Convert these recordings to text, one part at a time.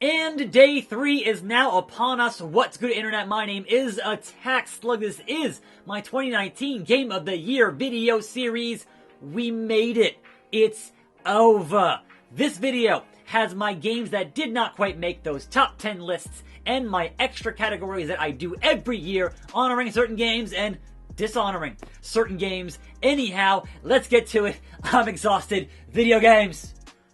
And day 3 is now upon us. What's good, Internet? My name is attackslug. This is my 2019 Game of the Year video series. We made it. It's over. This video has my games that did not quite make those top 10 lists and my extra categories that I do every year, honoring certain games and dishonoring certain games. Anyhow, let's get to it. I'm exhausted. Video games.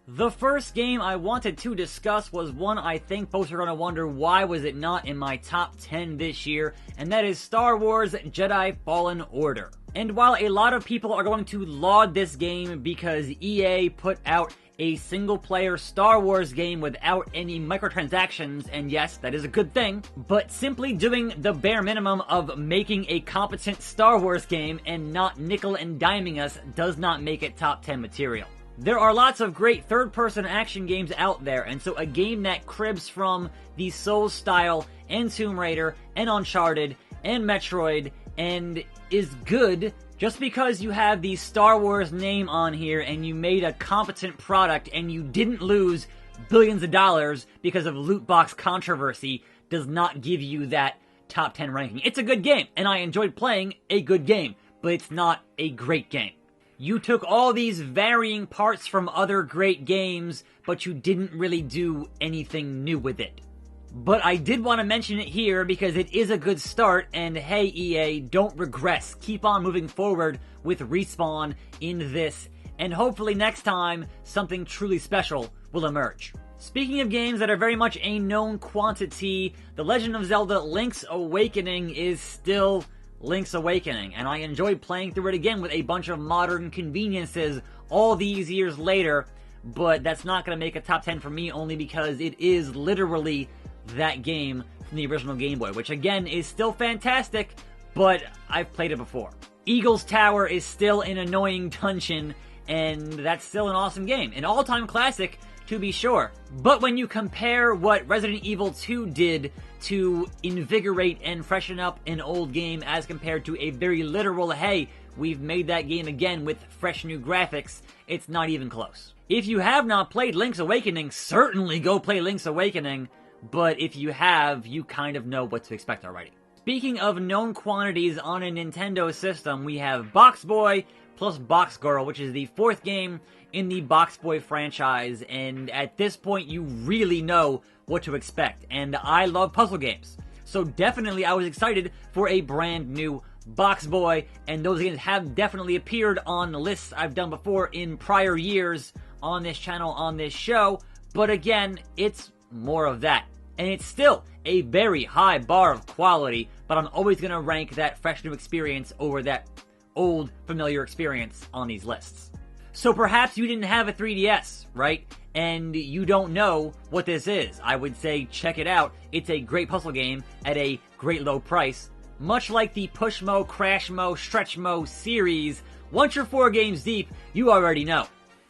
The first game I wanted to discuss was one I think folks are going to wonder why was it not in my top 10 this year, and that is Star Wars Jedi Fallen Order. And while a lot of people are going to laud this game because EA put out a single-player Star Wars game without any microtransactions, and yes, that is a good thing, but simply doing the bare minimum of making a competent Star Wars game and not nickel and diming us does not make it top 10 material. There are lots of great third-person action games out there, and so a game that cribs from the Souls style and Tomb Raider and Uncharted and Metroid and is good just because you have the Star Wars name on here and you made a competent product and you didn't lose billions of dollars because of loot box controversy does not give you that top 10 ranking. It's a good game, and I enjoyed playing a good game, but it's not a great game. You took all these varying parts from other great games, but you didn't really do anything new with it. But I did want to mention it here because it is a good start, and hey EA, don't regress. Keep on moving forward with Respawn in this, and hopefully next time, something truly special will emerge. Speaking of games that are very much a known quantity, The Legend of Zelda Link's Awakening is still Link's Awakening, and I enjoyed playing through it again with a bunch of modern conveniences all these years later, but that's not going to make a top 10 for me only because it is literally that game from the original Game Boy, which again is still fantastic, but I've played it before. Eagle's Tower is still an annoying dungeon, and that's still an awesome game. An all-time classic, to be sure. But when you compare what Resident Evil 2 did to invigorate and freshen up an old game as compared to a very literal, hey, we've made that game again with fresh new graphics, it's not even close. If you have not played Link's Awakening, certainly go play Link's Awakening, but if you have, you kind of know what to expect already. Speaking of known quantities on a Nintendo system, we have BoxBoy plus Box Girl, which is the fourth game in the BoxBoy franchise, and at this point you really know what to expect, and I love puzzle games. So definitely I was excited for a brand new BoxBoy, and those games have definitely appeared on the lists I've done before in prior years on this channel, on this show, but again, it's more of that. And it's still a very high bar of quality, but I'm always going to rank that fresh new experience over that old familiar experience on these lists. So perhaps you didn't have a 3DS, right? And you don't know what this is. I would say check it out. It's a great puzzle game at a great low price. Much like the Pushmo, Crashmo, Stretchmo series, once you're 4 games deep, you already know.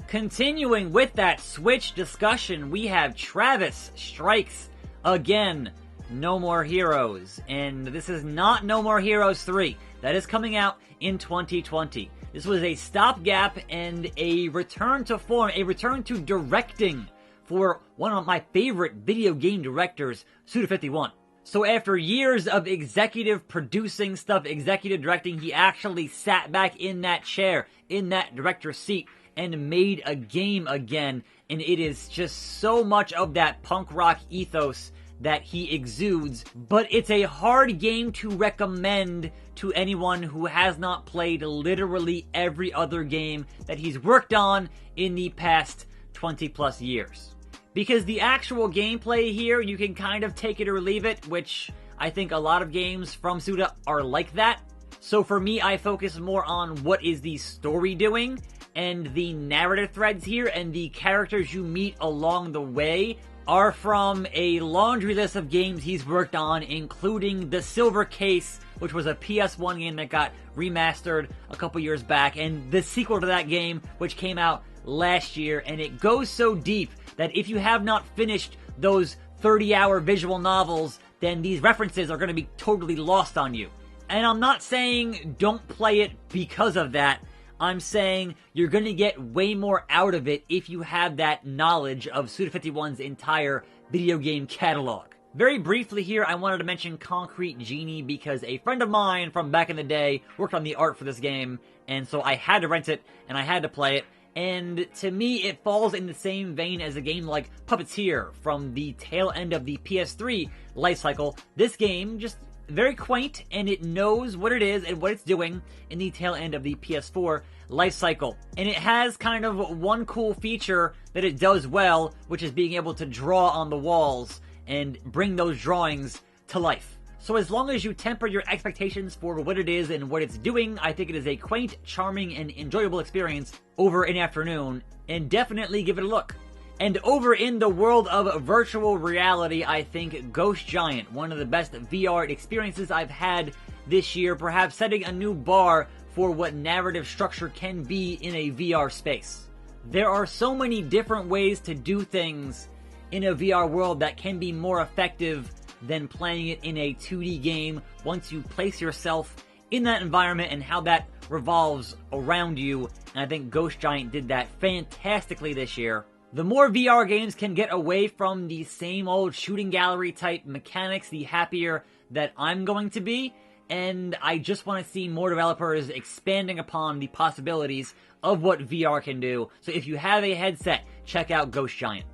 Continuing with that Switch discussion, we have Travis Strikes Again, No More Heroes. And this is not No More Heroes 3. That is coming out in 2020. This was a stopgap and a return to form, a return to directing for one of my favorite video game directors, Suda51. So after years of executive producing stuff, executive directing, he actually sat back in that chair, in that director's seat, and made a game again. And it is just so much of that punk rock ethos that he exudes, but it's a hard game to recommend to anyone who has not played literally every other game that he's worked on in the past 20 plus years. Because the actual gameplay here, you can kind of take it or leave it, which I think a lot of games from Suda are like that. So for me, I focus more on what is the story doing, and the narrative threads here, and the characters you meet along the way are from a laundry list of games he's worked on, including The Silver Case, which was a PS1 game that got remastered a couple years back, and the sequel to that game, which came out last year, and it goes so deep that if you have not finished those 30-hour visual novels, then these references are going to be totally lost on you. And I'm not saying don't play it because of that. I'm saying you're going to get way more out of it if you have that knowledge of Suda51's entire video game catalog. Very briefly here, I wanted to mention Concrete Genie because a friend of mine from back in the day worked on the art for this game, and so I had to rent it, and I had to play it, and to me, it falls in the same vein as a game like Puppeteer from the tail end of the PS3 lifecycle. This game, just very quaint, and it knows what it is and what it's doing in the tail end of the PS4 lifecycle. And it has kind of one cool feature that it does well, which is being able to draw on the walls and bring those drawings to life. So as long as you temper your expectations for what it is and what it's doing, I think it is a quaint, charming, and enjoyable experience over an afternoon, and definitely give it a look. And over in the world of virtual reality, I think Ghost Giant, one of the best VR experiences I've had this year, perhaps setting a new bar for what narrative structure can be in a VR space. There are so many different ways to do things in a VR world that can be more effective than playing it in a 2D game once you place yourself in that environment and how that revolves around you. And I think Ghost Giant did that fantastically this year. The more VR games can get away from the same old shooting gallery type mechanics, the happier that I'm going to be. And I just want to see more developers expanding upon the possibilities of what VR can do. So if you have a headset, check out Ghost Giant.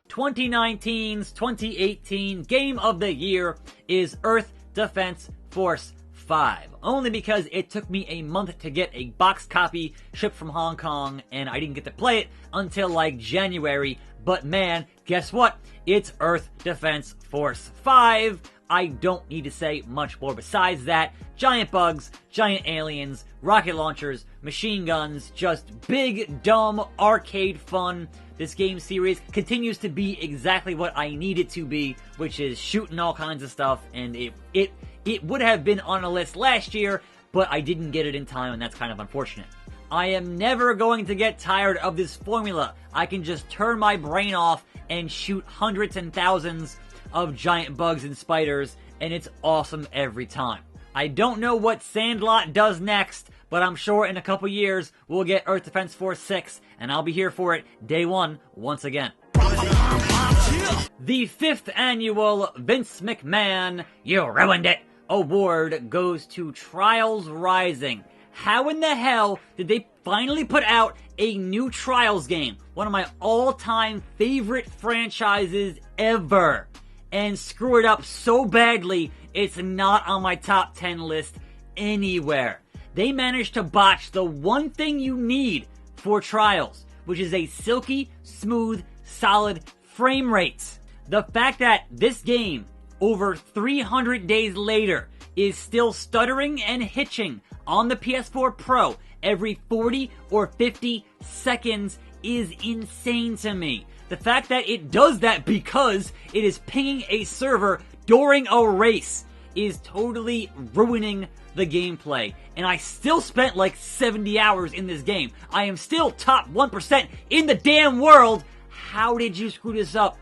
2019's 2018 Game of the Year is Earth Defense Force 5. Only because it took me a month to get a box copy shipped from Hong Kong, and I didn't get to play it until like January. But man, guess what? It's Earth Defense Force 5. I don't need to say much more besides that. Giant bugs, giant aliens, rocket launchers, machine guns, just big, dumb, arcade fun. This game series continues to be exactly what I need it to be, which is shooting all kinds of stuff, and it would have been on a list last year, but I didn't get it in time, and that's kind of unfortunate. I am never going to get tired of this formula. I can just turn my brain off and shoot hundreds and thousands of giant bugs and spiders, and it's awesome every time. I don't know what Sandlot does next, but I'm sure in a couple years we'll get Earth Defense Force 6, and I'll be here for it day one once again. The 5th annual Vince McMahon You Ruined It award goes to Trials Rising. How in the hell did they finally put out a new Trials game, one of my all-time favorite franchises ever, and screw it up so badly it's not on my top 10 list anywhere? They managed to botch the one thing you need for Trials, which is a silky, smooth, solid frame rate. The fact that this game, over 300 days later, is still stuttering and hitching on the PS4 Pro every 40 or 50 seconds is insane to me. The fact that it does that because it is pinging a server during a race is totally ruining the gameplay. And I still spent like 70 hours in this game. I am still top 1% in the damn world. How did you screw this up,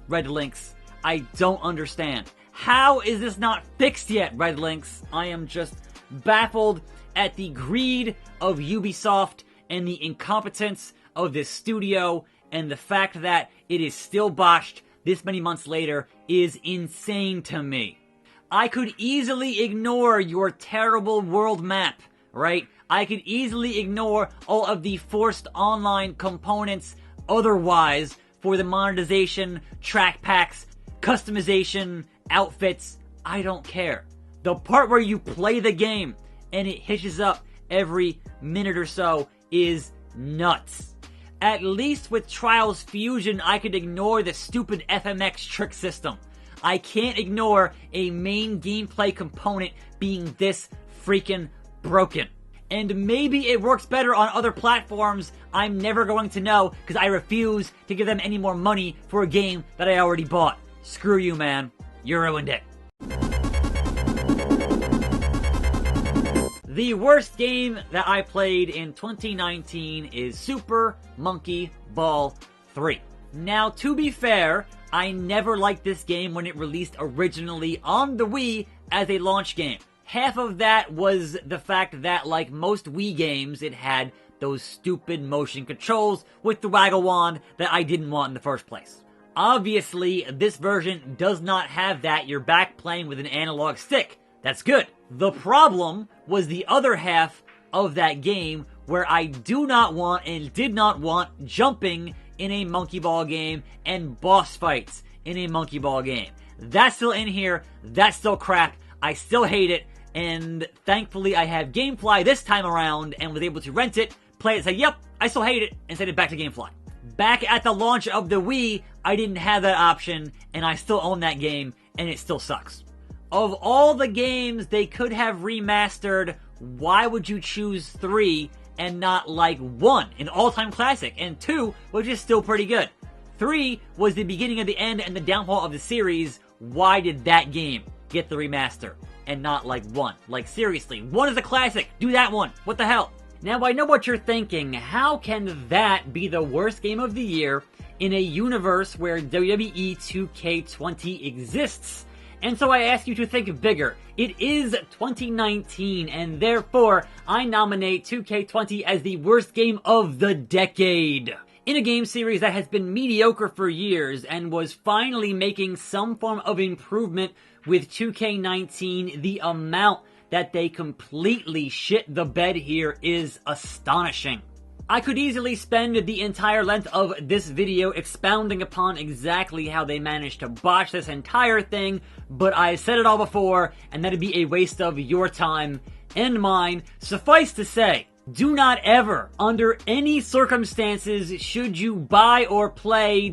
Red Lynx? I don't understand. How is this not fixed yet, Red Lynx? I am just baffled at the greed of Ubisoft and the incompetence of this studio, and the fact that it is still botched this many months later is insane to me. I could easily ignore your terrible world map, right? I could easily ignore all of the forced online components otherwise for the monetization, track packs, customization, outfits. I don't care. The part where you play the game and it hitches up every minute or so is nuts. At least with Trials Fusion, I could ignore the stupid FMX trick system. I can't ignore a main gameplay component being this freaking broken. And maybe it works better on other platforms. I'm never going to know because I refuse to give them any more money for a game that I already bought. Screw you, man. You ruined it. The worst game that I played in 2019 is Super Monkey Ball 3. Now, to be fair, I never liked this game when it released originally on the Wii as a launch game. Half of that was the fact that, like most Wii games, it had those stupid motion controls with the waggle wand that I didn't want in the first place. Obviously, this version does not have that. You're back playing with an analog stick. That's good. The problem was the other half of that game where I do not want and did not want jumping in a monkey ball game and boss fights in a monkey ball game. That's still in here. That's still crap. I still hate it. And thankfully I have GameFly this time around and was able to rent it, play it, say, yep, I still hate it, and send it back to GameFly. Back at the launch of the Wii, I didn't have that option, and I still own that game, and it still sucks. Of all the games they could have remastered, why would you choose 3 and not like 1, an all-time classic, and 2, which is still pretty good? 3 was the beginning of the end and the downfall of the series. Why did that game get the remaster and not like 1? Like seriously, 1 is a classic. Do that one. What the hell? Now I know what you're thinking. How can that be the worst game of the year in a universe where WWE 2K20 exists? And so I ask you to think bigger. It is 2019, and therefore I nominate 2K20 as the worst game of the decade. In a game series that has been mediocre for years and was finally making some form of improvement with 2K19, the amount that they completely shit the bed here is astonishing. I could easily spend the entire length of this video expounding upon exactly how they managed to botch this entire thing, but I said it all before, and that'd be a waste of your time and mine. Suffice to say, do not ever, under any circumstances, should you buy or play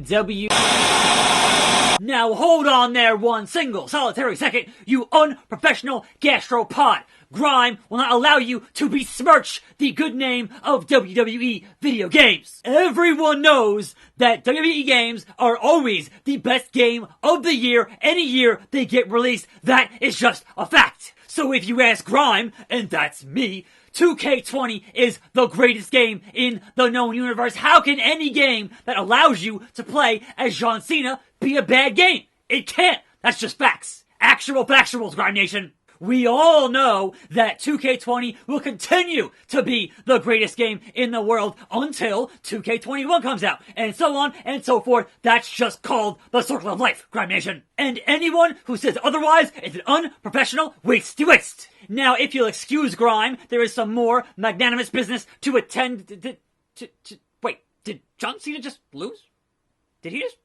Now hold on there one single solitary second, you unprofessional gastropod. Grime will not allow you to besmirch the good name of WWE video games. Everyone knows that WWE games are always the best game of the year any year they get released. That is just a fact. So if you ask Grime, and that's me, 2K20 is the greatest game in the known universe. How can any game that allows you to play as John Cena be a bad game? It can't. That's just facts. Actual factuals, Grime Nation. We all know that 2K20 will continue to be the greatest game in the world until 2K21 comes out, and so on and so forth. That's just called the circle of life, Grime Nation. And anyone who says otherwise is an unprofessional waste. Now, if you'll excuse Grime, there is some more magnanimous business to attend Wait, did John Cena just lose? Did he just...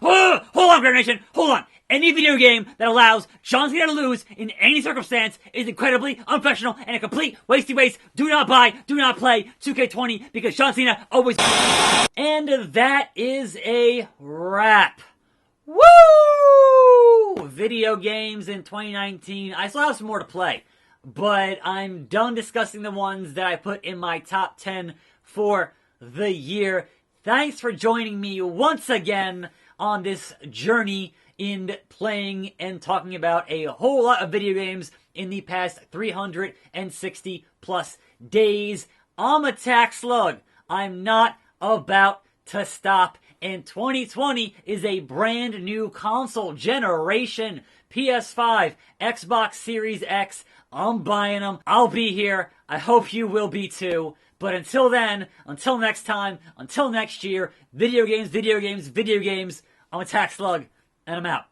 Hold on, Grime Nation, hold on. Any video game that allows John Cena to lose in any circumstance is incredibly unprofessional and a complete wasty waste. Do not buy, do not play 2K20 because John Cena always... And that is a wrap. Woo! Video games in 2019. I still have some more to play, but I'm done discussing the ones that I put in my top 10 for the year. Thanks for joining me once again on this journey in playing and talking about a whole lot of video games in the past 360 plus days. I'm attackslug. I'm not about to stop. And 2020 is a brand new console generation. PS5, Xbox Series X. I'm buying them. I'll be here. I hope you will be too. But until then, until next time, until next year, video games, video games, video games. I'm attackslug. And I'm out.